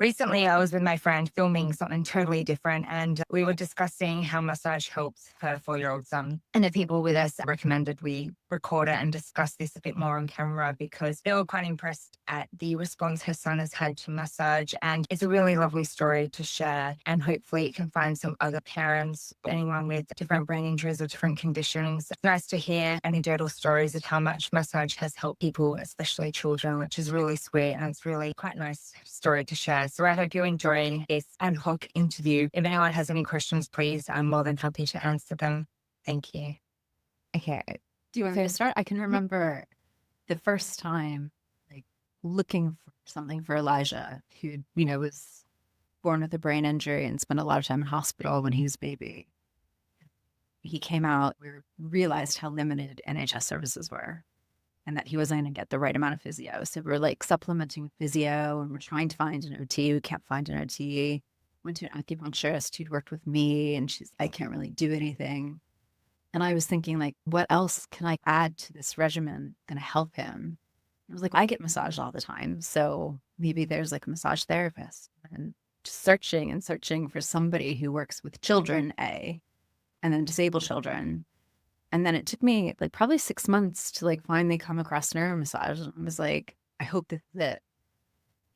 Recently, I was with my friend filming something totally different, and we were discussing how massage helps her 4-year-old son. And the people with us recommended we record it and discuss this a bit more on camera because they were quite impressed at the response her son has had to massage. And it's a really lovely story to share. And hopefully, it can find some other parents, anyone with different brain injuries or different conditions. It's nice to hear anecdotal stories of how much massage has helped people, especially children, which is really sweet. And it's really quite a nice story to share. So I hope you're enjoying this ad hoc interview. If anyone has any questions, please, I'm more than happy to answer them. Thank you. Okay. Do you want me to start? I can remember the first time, like, looking for something for Elijah, who, was born with a brain injury and spent a lot of time in hospital when he was a baby. He came out, we realized how limited NHS services were and that he wasn't going to get the right amount of physio. So we're like supplementing with physio and we're trying to find an OT. We can't find an OT. Went to an acupuncturist who'd worked with me and I can't really do anything. And I was thinking, like, what else can I add to this regimen going to help him? I was like, I get massaged all the time. So maybe there's like a massage therapist, and just searching and searching for somebody who works with children, and then disabled children. And then it took me like probably 6 months to like finally come across neuromassage. And I was like, I hope this is it.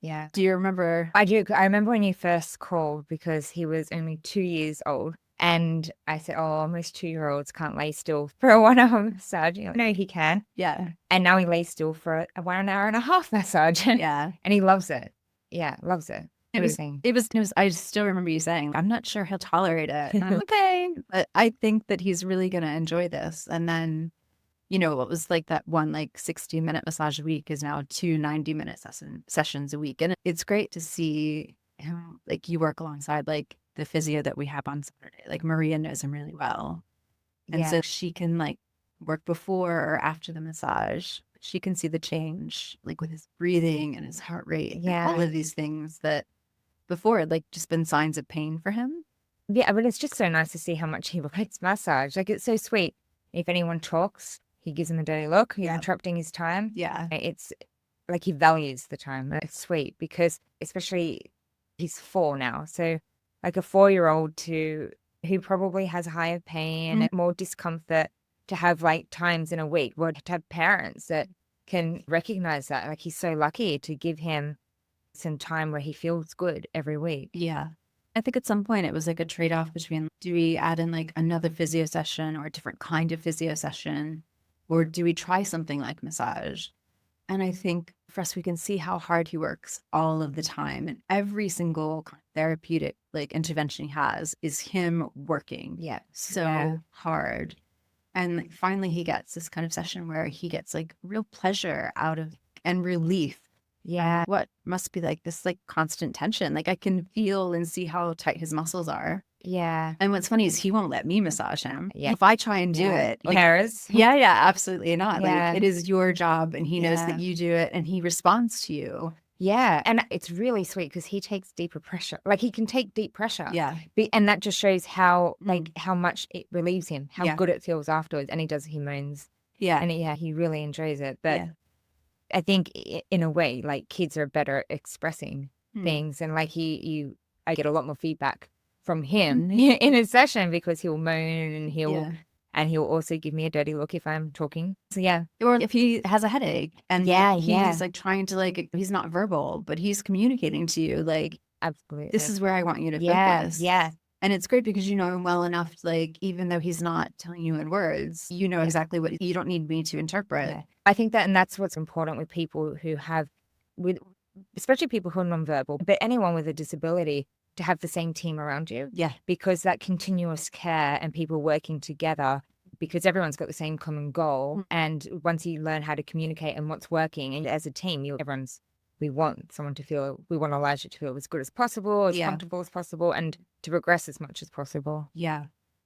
Yeah. Do you remember? I do. I remember when you first called because he was only 2 years old. And I said, oh, most 2-year-olds can't lay still for a 1 hour massage. You're like, no, he can. Yeah. And now he lays still for a 1.5 hour massage. Yeah. And he loves it. Yeah, loves it. It was, I still remember you saying, I'm not sure he'll tolerate it. And I'm okay. But I think that he's really going to enjoy this. And then, what was like that one, like 60-minute massage a week is now 2 90-minute sessions a week. And it's great to see him, like, you work alongside like the physio that we have on Saturday. Like, Maria knows him really well. And so she can like work before or after the massage. She can see the change, like with his breathing and his heart rate. Yeah. And all of these things that before had like just been signs of pain for him. Yeah, but it's just so nice to see how much he likes massage. Like, it's so sweet. If anyone talks, he gives them a dirty look. You're interrupting his time. Yeah. It's like he values the time. It's sweet because especially he's 4 now. So like a 4-year-old who probably has higher pain and more discomfort, to have like times in a week, or to have parents that can recognize that. Like, he's so lucky to give him some time where he feels good every week. Yeah. I think at some point it was like a trade-off between, do we add in like another physio session or a different kind of physio session, or do we try something like massage? And I think for us, we can see how hard he works all of the time. And every single therapeutic like intervention he has is him working so hard. And like, finally he gets this kind of session where he gets like real pleasure out of and relief. Yeah. What must be like this like constant tension. Like, I can feel and see how tight his muscles are. Yeah. And what's funny is he won't let me massage him. Yeah. If I try and do it. Like, Paris. Yeah, absolutely not. Like, it is your job and he knows that you do it and he responds to you. Yeah. And it's really sweet because he takes deeper pressure. Like, he can take deep pressure. Yeah. And that just shows how how much it relieves him, how good it feels afterwards. And he moans. Yeah. And he really enjoys it. But I think in a way, like, kids are better at expressing things. And like I get a lot more feedback from him in a session because he'll moan and he'll also give me a dirty look if I'm talking. So yeah. Or if he has a headache and he's like trying to like, he's not verbal, but he's communicating to you like, absolutely, this is where I want you to focus. Yeah. And it's great because you know him well enough, like, even though he's not telling you in words, you know exactly what, you don't need me to interpret. Yeah. I think and that's what's important with people who especially people who are nonverbal, but anyone with a disability, to have the same team around you. Yeah. Because that continuous care and people working together, because everyone's got the same common goal. And once you learn how to communicate and what's working, and as a team, we want Elijah to feel as good as possible, as comfortable as possible, and to progress as much as possible. Yeah.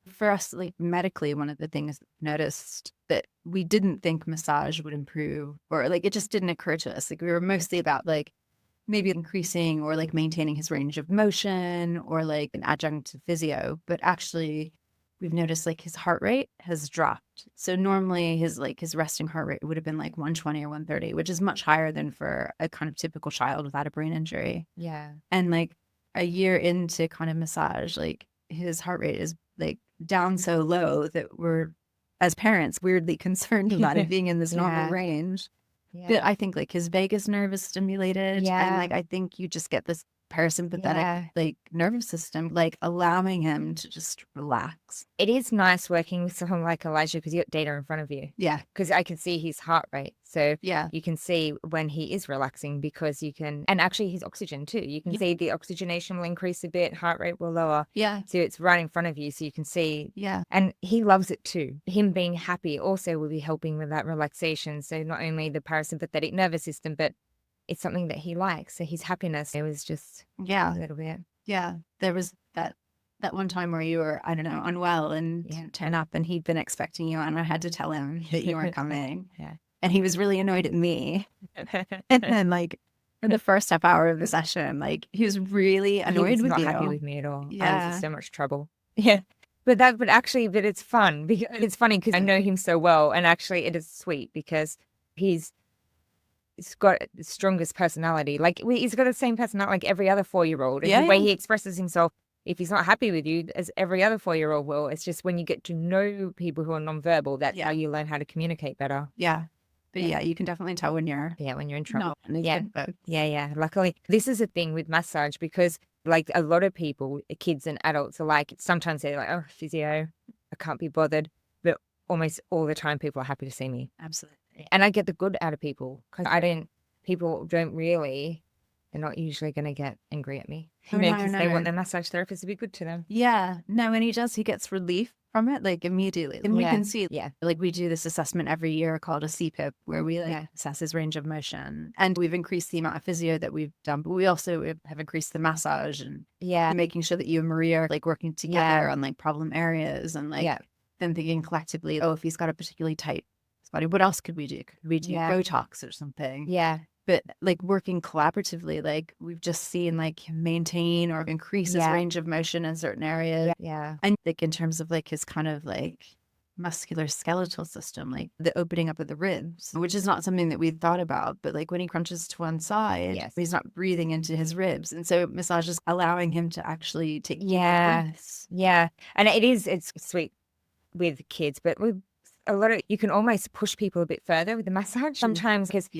For us, like, medically, one of the things noticed that we didn't think massage would improve, or like, it just didn't occur to us. Like, we were mostly about like maybe increasing or like maintaining his range of motion or like an adjunct to physio. But actually, we've noticed like his heart rate has dropped. So normally his resting heart rate would have been like 120 or 130, which is much higher than for a kind of typical child without a brain injury. Yeah. And like a year into kind of massage, like his heart rate is like down so low that we're, as parents, weirdly concerned about it being in this normal range. But I think like his vagus nerve is stimulated. And like I think you just get this parasympathetic like nervous system like allowing him to just relax. It is nice working with someone like Elijah because you got data in front of you. Yeah. Because I can see his heart rate. So Yeah. you can see when he is relaxing because you can, and actually his oxygen too. You can see the oxygenation will increase a bit, heart rate will lower. Yeah. So it's right in front of you. So you can see. Yeah. And he loves it too. Him being happy also will be helping with that relaxation. So not only the parasympathetic nervous system, but it's something that he likes. So his happiness, it was just a little bit. Yeah. There was that one time where you were, I don't know, unwell and turn up and he'd been expecting you and I had to tell him that you weren't coming. And he was really annoyed at me. And then like for the first half hour of the session, like he was really annoyed with not you. happy with me at all. I was Yeah. in so much trouble. Yeah. But it's fun because it's funny because I know him so well. And actually it is sweet because he's got the strongest personality. Like he's got the same personality like every other 4-year-old. And the way he expresses himself, if he's not happy with you, as every other 4-year-old will, it's just when you get to know people who are nonverbal, that's how you learn how to communicate better. Yeah. But you can definitely tell when you're in trouble. No. Yeah. Luckily, this is a thing with massage because like a lot of people, kids and adults are like, sometimes they're like, oh, physio, I can't be bothered. But almost all the time people are happy to see me. Absolutely. And I get the good out of people because people don't really, they're not usually going to get angry at me. Because they want their massage therapist to be good to them. Yeah. No, and he gets relief from it like immediately. And we can see, like we do this assessment every year called a CPIP where we assess his range of motion. And we've increased the amount of physio that we've done, but we also have increased the massage and making sure that you and Maria are like working together on like problem areas and like then thinking collectively, oh, if he's got a particularly tight body, what else could we do? Could we do Botox or something? Yeah. But like working collaboratively, like we've just seen like maintain or increase his range of motion in certain areas. Yeah. And like in terms of like his kind of like muscular skeletal system, like the opening up of the ribs, which is not something that we'd thought about. But like when he crunches to one side, he's not breathing into his ribs. And so massage is allowing him to actually take deep breaths. Yeah. And it's sweet with kids, but with a lot of, you can almost push people a bit further with the massage sometimes because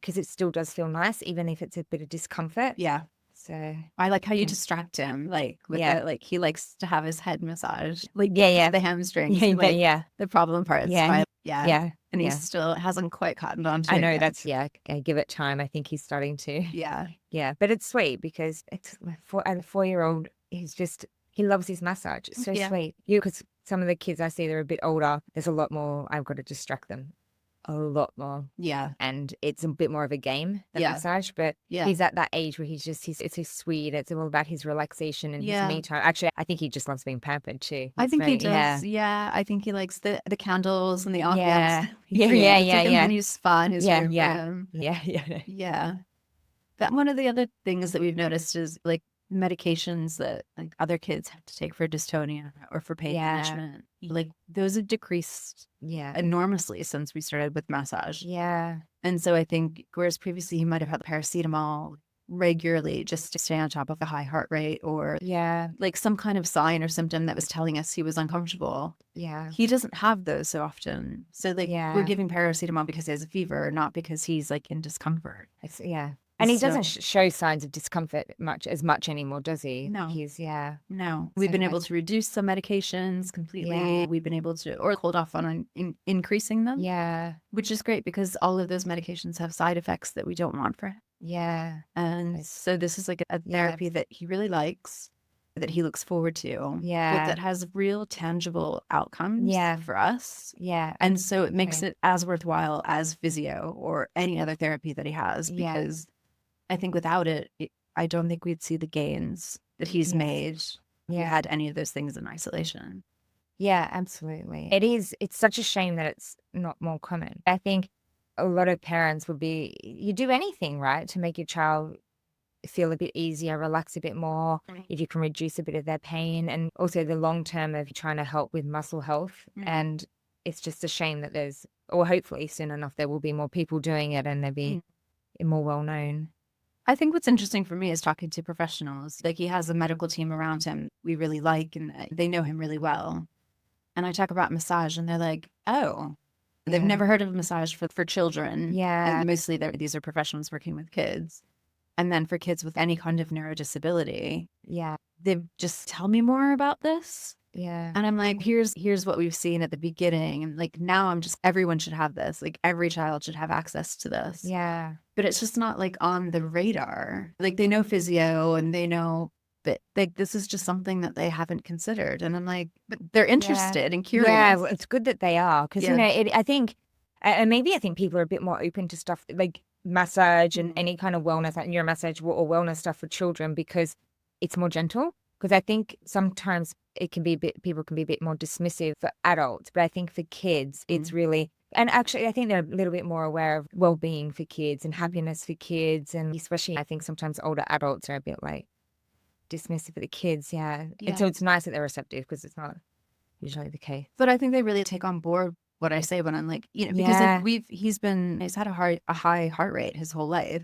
because it still does feel nice, even if it's a bit of discomfort. Yeah. So I like how you distract him, like with like he likes to have his head massaged, like the hamstrings, the problem parts. Yeah. And he still hasn't quite cottoned on to I it know yet. that's I give it time. I think he's starting to. Yeah. But it's sweet because it's for a 4-year-old. He loves his massage. It's so sweet. Because some of the kids I see, they're a bit older. There's a lot more. I've got to distract them. A lot more. Yeah. And it's a bit more of a game than massage, but he's at that age where it's so sweet. It's all about his relaxation and his me time. Actually, I think he just loves being pampered too. I think he does. Yeah. I think he likes the candles and the ambiance. Yeah. And he's fun. He's Yeah. But one of the other things that we've noticed is like medications that like other kids have to take for dystonia or for pain management, like those have decreased enormously since we started with massage. And so I think whereas previously he might have had paracetamol regularly just to stay on top of a high heart rate or like some kind of sign or symptom that was telling us he was uncomfortable, he doesn't have those so often. So like we're giving paracetamol because he has a fever, not because he's like in discomfort. And he doesn't show signs of discomfort as much anymore, does he? No. No. We've been able to reduce some medications completely. We've been able to, or hold off on increasing them. Which is great because all of those medications have side effects that we don't want for him. And so this is like a therapy that he really likes, that he looks forward to. But that has real tangible outcomes for us. And so it makes it as worthwhile as physio or any other therapy that he has because I think without it, I don't think we'd see the gains that he's made if we had any of those things in isolation. Yeah, absolutely. It's such a shame that it's not more common. I think a lot of parents would be, you do anything, right, to make your child feel a bit easier, relax a bit more, if you can reduce a bit of their pain, and also the long term of trying to help with muscle health. And it's just a shame that or hopefully soon enough, there will be more people doing it and they'll be more well known. I think what's interesting for me is talking to professionals. Like, he has a medical team around him we really like, and they know him really well. And I talk about massage, and they're like, oh, they've never heard of massage for children. Yeah. And mostly these are professionals working with kids. And then for kids with any kind of neurodisability, they just tell me more about this. Yeah. And I'm like, here's what we've seen at the beginning. And like, now I'm just, everyone should have this. Like, every child should have access to this. Yeah. But it's just not like on the radar. Like, they know physio and they know, but like, this is just something that they haven't considered. And I'm like, but they're interested and curious. Yeah, well, it's good that they are, because you know, I think, and maybe I think people are a bit more open to stuff like massage and any kind of wellness, like neuromassage or wellness stuff for children, because it's more gentle. Because I think sometimes it can be people can be a bit more dismissive for adults, but I think for kids, it's really, and actually I think they're a little bit more aware of well-being for kids and happiness for kids. And especially I think sometimes older adults are a bit like dismissive of the kids. Yeah. And so it's nice that they're receptive, because it's not usually the case. But I think they really take on board what I say when I'm like, you know, because like he's had a high heart rate his whole life.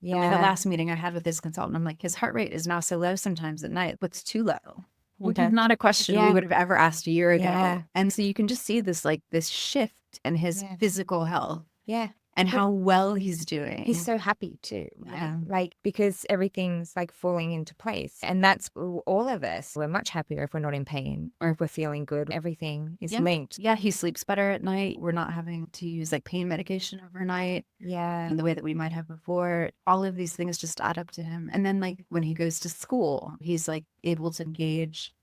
Yeah. I mean, the last meeting I had with his consultant, I'm like, his heart rate is now so low sometimes at night. What's too low? Which is not a question we would have ever asked a year ago. Yeah. And so you can just see this shift in his physical health. Yeah. And how well he's doing. He's so happy too. Yeah. Like, because everything's like falling into place. And that's all of us. We're much happier if we're not in pain or if we're feeling good. Everything is linked. Yeah, he sleeps better at night. We're not having to use like pain medication overnight. Yeah. In the way that we might have before. All of these things just add up to him. And then like when he goes to school, he's like able to engage.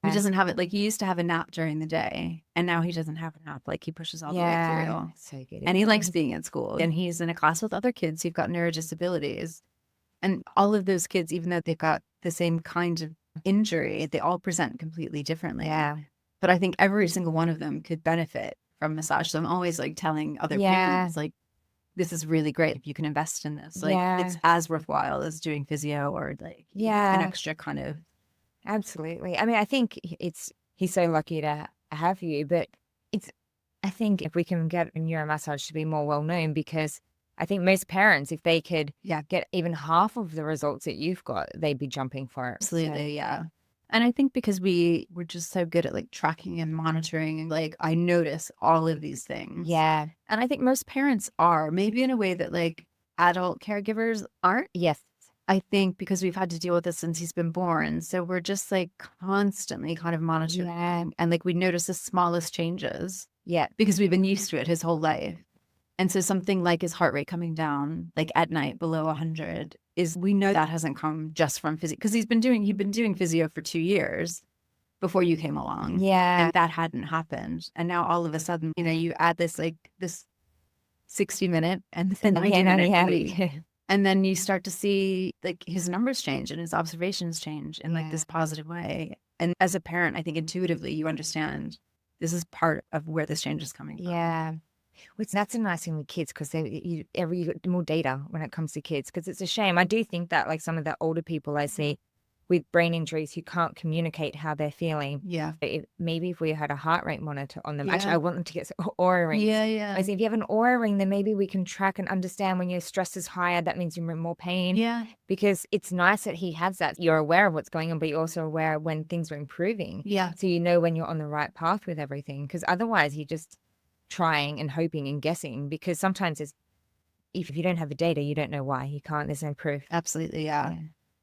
He doesn't have it, like, he used to have a nap during the day, and now he doesn't have a nap. Like, he pushes all the way through. So good. And he likes being at school. And he's in a class with other kids who've got neurodisabilities. And all of those kids, even though they've got the same kind of injury, they all present completely differently. Yeah. But I think every single one of them could benefit from massage. So I'm always like telling other parents, like, this is really great if you can invest in this. Like, it's as worthwhile as doing physio or like an extra kind of. Absolutely. I mean, I think he's so lucky to have you, but I think if we can get a neuromassage to be more well known, because I think most parents, if they could get even half of the results that you've got, they'd be jumping for it. Absolutely. Yeah. And I think because we're just so good at like tracking and monitoring, and like, I notice all of these things. Yeah. And I think most parents are, maybe in a way that like adult caregivers aren't. Yes. I think because we've had to deal with this since he's been born. So we're just like constantly kind of monitoring, and like we notice the smallest changes. Yeah. Because we've been used to it his whole life. And so something like his heart rate coming down, like at night below 100, we know that hasn't come just from physio, because he'd been doing physio for 2 years before you came along. Yeah. And that hadn't happened. And now all of a sudden, you know, you add this 60-minute and then 90-minute week. And then you start to see like his numbers change and his observations change in like this positive way. And as a parent, I think intuitively you understand this is part of where this change is coming from. Yeah. That's a nice thing with kids, because you get more data when it comes to kids, because it's a shame. I do think that like some of the older people I see with brain injuries who can't communicate how they're feeling. Yeah. Maybe if we had a heart rate monitor on them. Actually, I want them to get Aura rings. Yeah. I say, if you have an Aura ring, then maybe we can track and understand when your stress is higher, that means you're in more pain. Yeah. Because it's nice that he has that. You're aware of what's going on, but you're also aware when things are improving. Yeah. So you know when you're on the right path with everything. Because otherwise you're just trying and hoping and guessing, because sometimes if you don't have the data, you don't know why. There's no proof. Absolutely. Yeah.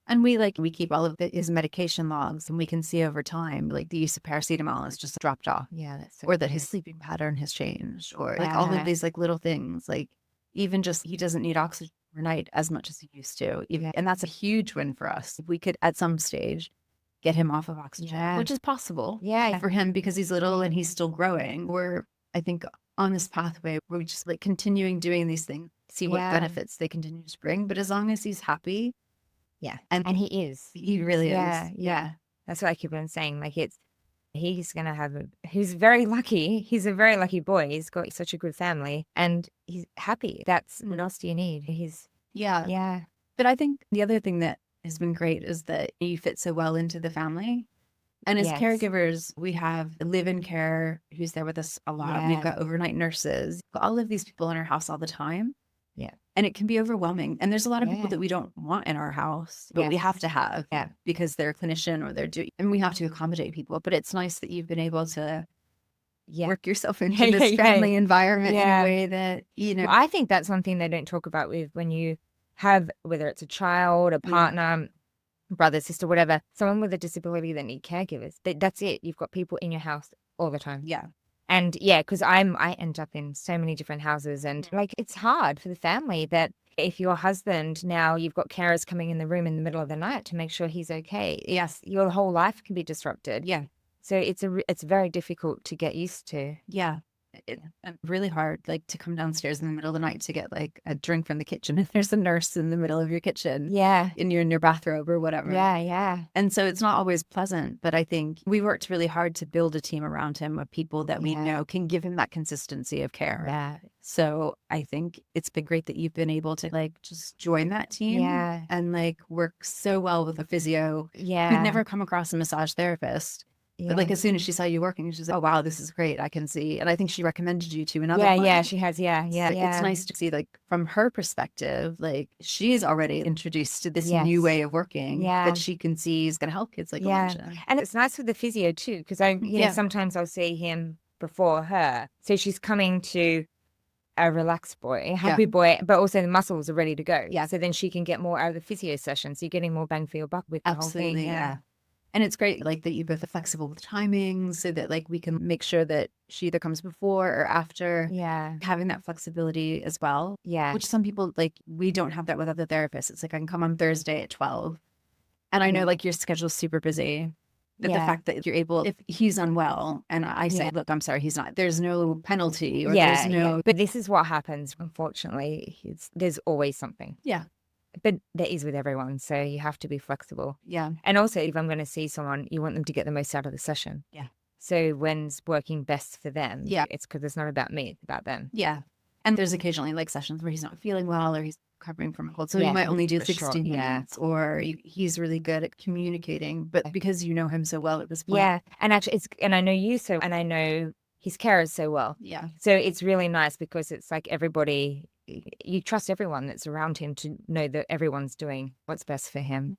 And we keep all of his medication logs, and we can see over time, like the use of paracetamol has just dropped off. Yeah, that's so or that his sleeping pattern has changed, or like all of these like little things, like even just he doesn't need oxygen overnight as much as he used to. And that's a huge win for us. If we could at some stage get him off of oxygen, which is possible for him because he's little and he's still growing. We're, I think, on this pathway, we're just like continuing doing these things, see what benefits they continue to bring. But as long as he's happy. Yeah. And he is. He really is. Yeah. That's what I keep on saying. Like he's going to he's very lucky. He's a very lucky boy. He's got such a good family and he's happy. What else do you need? Yeah. But I think the other thing that has been great is that you fit so well into the family. And as Yes. caregivers, we have live-in care who's there with us a lot. We've Yeah. got overnight nurses, all of these people in our house all the time. Yeah. And it can be overwhelming. And there's a lot of Yeah. people that we don't want in our house, but we Yes. have to have Yeah. because they're a clinician or they're doing, and we have to accommodate people. But it's nice that you've been able to Yeah. work yourself into this family environment in Yeah. a way that, you know, I think that's one thing they don't talk about with when you have, whether it's a child, a partner, brother, sister, whatever, someone with a disability that need caregivers. That's it. You've got people in your house all the time. yeah. And yeah, because I end up in so many different houses, and like it's hard for the family that if your husband now you've got carers coming in the room in the middle of the night to make sure he's okay. Yes, your whole life can be disrupted. Yeah. So it's very difficult to get used to. Yeah. And really hard, like to come downstairs in the middle of the night to get like a drink from the kitchen if there's a nurse in the middle of your kitchen. Yeah. And you're in your bathrobe or whatever. Yeah, yeah. And so it's not always pleasant, but I think we worked really hard to build a team around him of people that we know can give him that consistency of care. Yeah. So I think it's been great that you've been able to like just join that team and like work so well with a physio. Yeah. We've never come across a massage therapist. Yeah. But like as soon as she saw you working, she's like, oh, wow, this is great. I can see. And I think she recommended you to another Yeah, client. she has. Yeah, yeah, So yeah. it's nice to see like from her perspective, like she's already introduced to this new way of working that she can see is going to help kids like Elijah. And it's nice with the physio too, because you know, sometimes I'll see him before her. So she's coming to a relaxed boy, happy boy, but also the muscles are ready to go. Yeah. So then she can get more out of the physio session. So you're getting more bang for your buck with the whole thing. Yeah. And it's great, like, that you both are flexible with timings so that, like, we can make sure that she either comes before or after. Yeah. Having that flexibility as well. Yeah. Which some people, like, we don't have that with other therapists. It's like, I can come on Thursday at 12. And I know, like, your schedule's super busy. But the fact that you're able, if he's unwell and I say, look, I'm sorry, he's not, there's no penalty or there's no. But this is what happens, unfortunately. There's always something. Yeah. But there is with everyone, so you have to be flexible. Yeah. And also, if I'm going to see someone, you want them to get the most out of the session. Yeah. So when's working best for them? Yeah. It's because it's not about me, it's about them. Yeah. And there's occasionally like sessions where he's not feeling well or he's recovering from a cold. So he might only do 16 minutes or he's really good at communicating. But because you know him so well at this point. Yeah. And actually, and I know you so, and I know his carers so well. Yeah. So it's really nice because it's like everybody, you trust everyone that's around him to know that everyone's doing what's best for him.